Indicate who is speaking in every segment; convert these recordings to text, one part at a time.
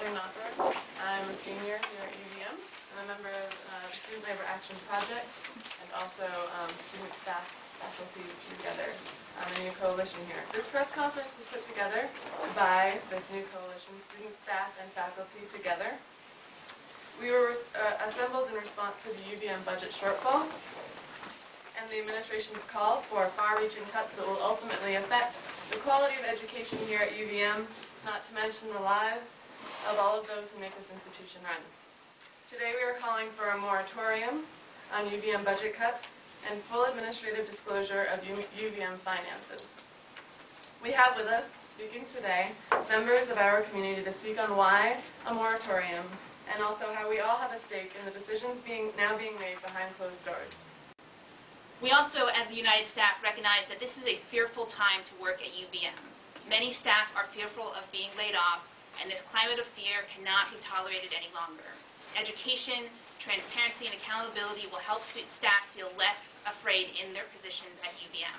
Speaker 1: I'm a senior here at UVM. I'm a member of the Student Labor Action Project and also student staff faculty together. A new coalition here. This press conference was put together by this new coalition, student staff and faculty together. We were assembled in response to the UVM budget shortfall and the administration's call for far-reaching cuts that will ultimately affect the quality of education here at UVM, not to mention the lives of all of those who make this institution run. Today we are calling for a moratorium on UVM budget cuts and full administrative disclosure of UVM finances. We have with us, speaking today, members of our community to speak on why a moratorium and also how we all have a stake in the decisions now being made behind closed doors.
Speaker 2: We also, as a United Staff, recognize that this is a fearful time to work at UVM. Many staff are fearful of being laid off, and this climate of fear cannot be tolerated any longer. Education, transparency, and accountability will help staff feel less afraid in their positions at UVM.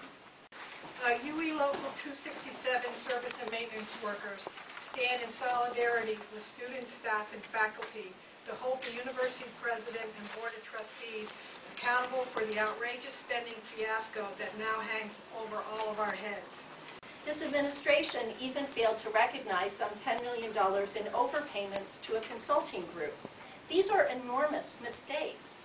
Speaker 3: UE Local 267 service and maintenance workers stand in solidarity with students, staff, and faculty to hold the university president and board of trustees accountable for the outrageous spending fiasco that now hangs over all of our heads.
Speaker 4: This administration even failed to recognize some $10 million in overpayments to a consulting group. These are enormous mistakes,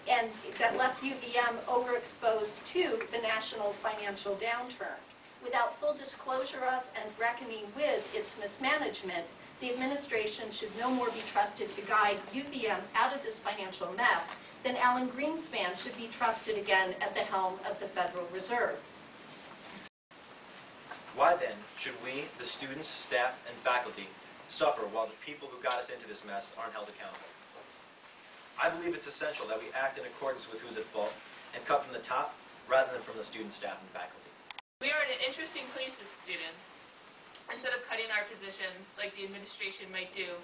Speaker 4: and that left UVM overexposed to the national financial downturn. Without full disclosure of and reckoning with its mismanagement, the administration should no more be trusted to guide UVM out of this financial mess than Alan Greenspan should be trusted again at the helm of the Federal Reserve.
Speaker 5: Why then should we, the students, staff, and faculty, suffer while the people who got us into this mess aren't held accountable? I believe it's essential that we act in accordance with who's at fault and cut from the top rather than from the students, staff, and faculty.
Speaker 1: We are in an interesting place as students. Instead of cutting our positions like the administration might do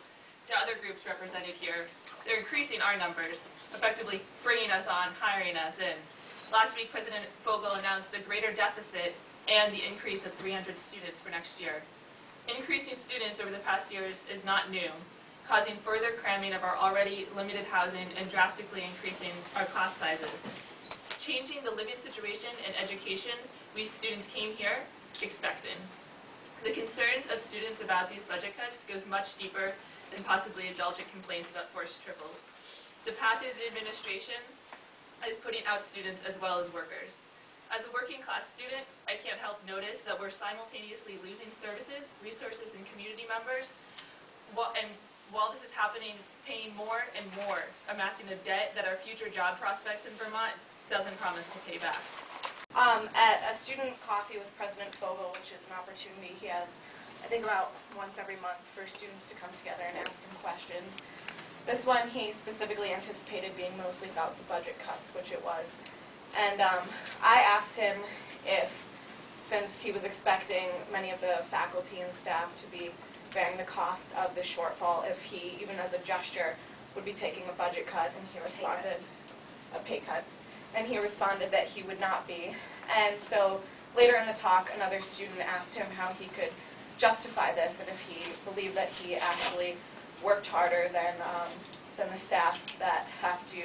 Speaker 1: to other groups represented here, they're increasing our numbers, effectively bringing us on, hiring us in. Last week, President Fogel announced a greater deficit and the increase of 300 students for next year. Increasing students over the past years is not new, causing further cramming of our already limited housing and drastically increasing our class sizes. Changing the living situation and education we students came here expecting. The concerns of students about these budget cuts goes much deeper than possibly indulgent complaints about forced triples. The path of the administration is putting out students as well as workers. As a working class student, I can't help notice that we're simultaneously losing services, resources, and community members, and while this is happening, paying more and more, amassing a debt that our future job prospects in Vermont doesn't promise to pay back.
Speaker 6: At a student coffee with President Fogel, which is an opportunity he has, I think, about once every month for students to come together and ask him questions. This one he specifically anticipated being mostly about the budget cuts, which it was. And I asked him if, since he was expecting many of the faculty and staff to be bearing the cost of the shortfall, if he, even as a gesture, would be taking a budget cut, and he responded, a pay cut. And he responded that he would not be. And so later in the talk, another student asked him how he could justify this and if he believed that he actually worked harder than the staff that have to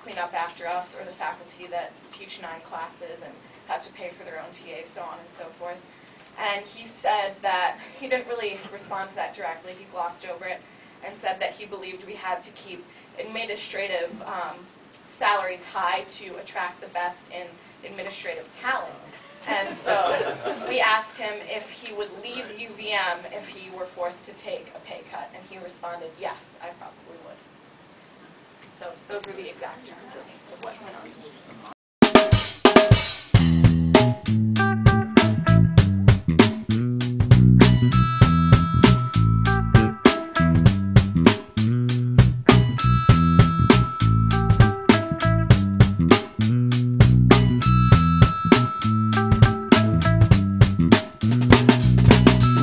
Speaker 6: clean up after us, or the faculty that teach 9 classes and have to pay for their own TAs, so on and so forth. And he said that he didn't really respond to that directly. He glossed over it and said that he believed we had to keep administrative salaries high to attract the best in administrative talent. And so we asked him if he would leave UVM if he were forced to take a pay cut, and he responded, yes, I probably would. So those were the exact terms of what went on.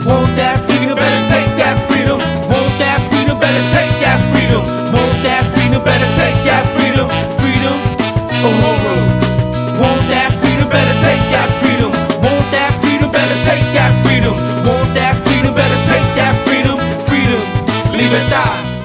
Speaker 7: Want that freedom, better take that freedom. Want that freedom, better take that freedom. Want that freedom, better take that freedom. Freedom, oh, Libertad.